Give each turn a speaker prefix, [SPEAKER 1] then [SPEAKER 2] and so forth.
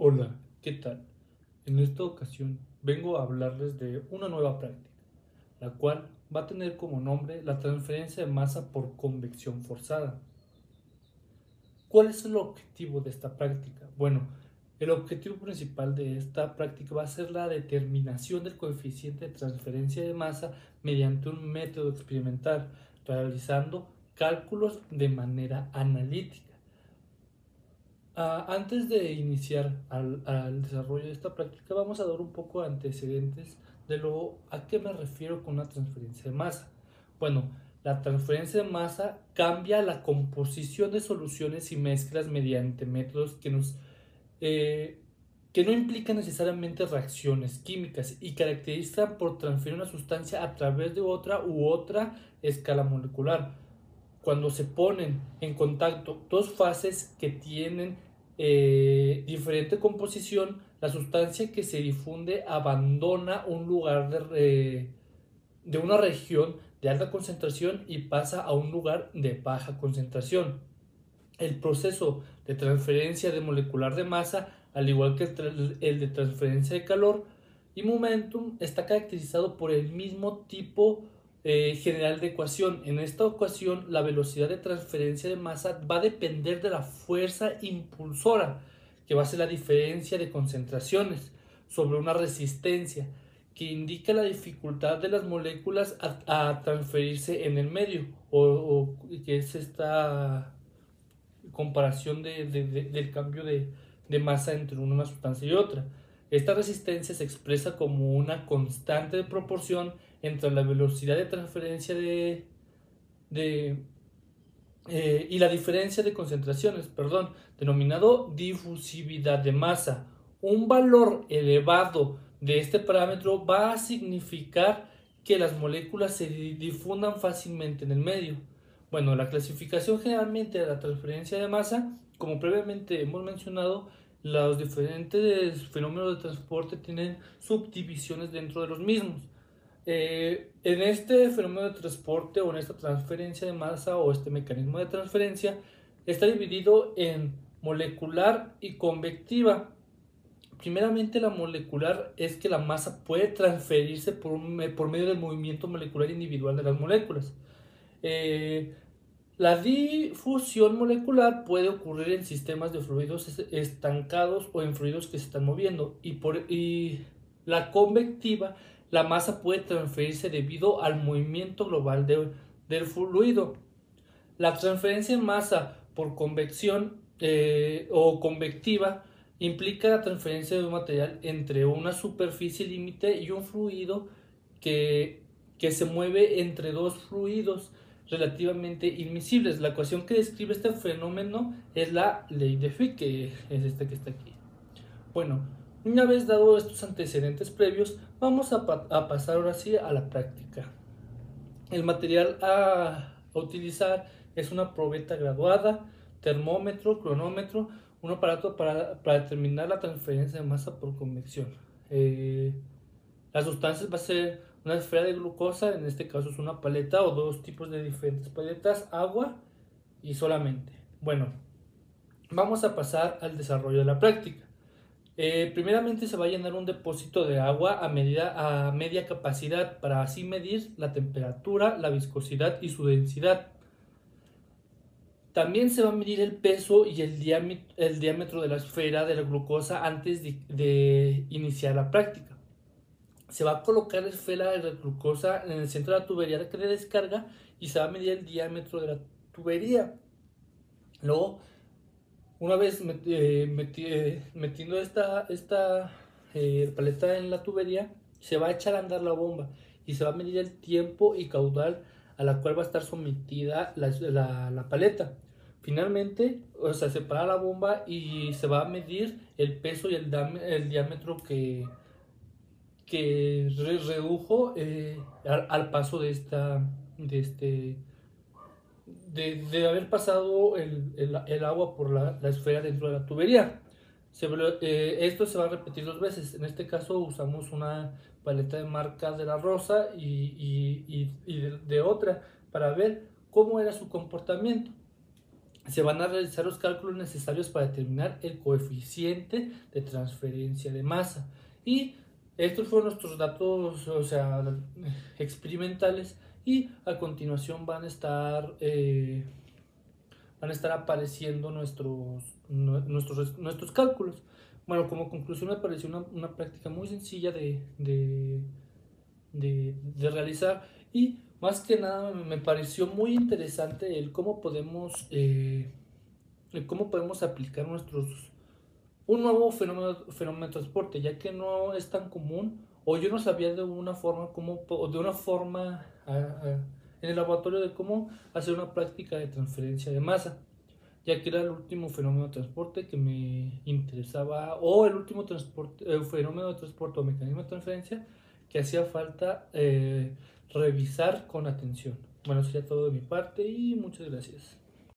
[SPEAKER 1] Hola, ¿qué tal? En esta ocasión vengo a hablarles de una nueva práctica, la cual va a tener como nombre la transferencia de masa por convección forzada. ¿Cuál es el objetivo de esta práctica? Bueno, el objetivo principal de esta práctica va a ser la determinación del coeficiente de transferencia de masa mediante un método experimental, realizando cálculos de manera analítica. Antes de iniciar al desarrollo de esta práctica, vamos a dar un poco de antecedentes de lo a qué me refiero con una transferencia de masa. Bueno, la transferencia de masa cambia la composición de soluciones y mezclas mediante métodos eh, que no implican necesariamente reacciones químicas y caracterizan por transferir una sustancia a través de otra u otra escala molecular. Cuando se ponen en contacto dos fases que tienen diferente composición, la sustancia que se difunde abandona un lugar de una región de alta concentración y pasa a un lugar de baja concentración. El proceso de transferencia de molecular de masa, al igual que el de transferencia de calor y momentum, está caracterizado por el mismo tipo general de ecuación. En esta ocasión, la velocidad de transferencia de masa va a depender de la fuerza impulsora, que va a ser la diferencia de concentraciones sobre una resistencia, que indica la dificultad de las moléculas a transferirse en el medio, o que es esta comparación del cambio de masa entre una sustancia y otra. Esta resistencia se expresa como una constante de proporción entre la velocidad de transferencia de y la diferencia de concentraciones, perdón, denominado difusividad de masa. Un valor elevado de este parámetro va a significar que las moléculas se difundan fácilmente en el medio. Bueno, la clasificación generalmente de la transferencia de masa, como previamente hemos mencionado, los diferentes fenómenos de transporte tienen subdivisiones dentro de los mismos. En este fenómeno de transporte o en esta transferencia de masa o este mecanismo de transferencia está dividido en molecular y convectiva. Primeramente, la molecular es que la masa puede transferirse por medio del movimiento molecular individual de las moléculas. Eh, la difusión molecular puede ocurrir en sistemas de fluidos estancados o en fluidos que se están moviendo. Y la convectiva, la masa puede transferirse debido al movimiento global del fluido. La transferencia en masa por convección o convectiva implica la transferencia de un material entre una superficie límite y un fluido que, que se mueve entre dos fluidos relativamente inmiscibles. La ecuación que describe este fenómeno es la ley de Fick, que es esta que está aquí. Bueno, una vez dado estos antecedentes previos, vamos a pasar ahora sí a la práctica. El material a utilizar es una probeta graduada, termómetro, cronómetro, un aparato para determinar la transferencia de masa por convección. La sustancia va a ser una esfera de glucosa, en este caso es una paleta o dos tipos de diferentes paletas, agua y solamente. Bueno, vamos a pasar al desarrollo de la práctica. Primeramente se va a llenar un depósito de agua a media capacidad para así medir la temperatura, la viscosidad y su densidad. También se va a medir el peso y el diámetro de la esfera de la glucosa antes de iniciar la práctica. Se va a colocar la esfera de la glucosa en el centro de la tubería de descarga y se va a medir el diámetro de la tubería. Luego, una vez metiendo esta paleta en la tubería, se va a echar a andar la bomba y se va a medir el tiempo y caudal a la cual va a estar sometida la paleta. Finalmente, o sea, se para la bomba y se va a medir el peso y el diámetro que redujo al paso de este de haber pasado el agua por la esfera dentro de la tubería. Esto se va a repetir dos veces. En este caso usamos una paleta de marca de la Rosa y de otra para ver cómo era su comportamiento. se van a realizar los cálculos necesarios para determinar el coeficiente de transferencia de masa. Y estos fueron nuestros datos, o sea, experimentales, y a continuación van a estar apareciendo nuestros cálculos. Bueno, como conclusión me pareció una práctica muy sencilla de realizar, y más que nada me pareció muy interesante el cómo podemos aplicar un nuevo fenómeno de transporte, ya que no es tan común, o yo no sabía de una forma en el laboratorio de cómo hacer una práctica de transferencia de masa, ya que era el último fenómeno de transporte que me interesaba, o el último fenómeno de transporte o mecanismo de transferencia que hacía falta revisar con atención. Bueno, eso sería todo de mi parte y muchas gracias.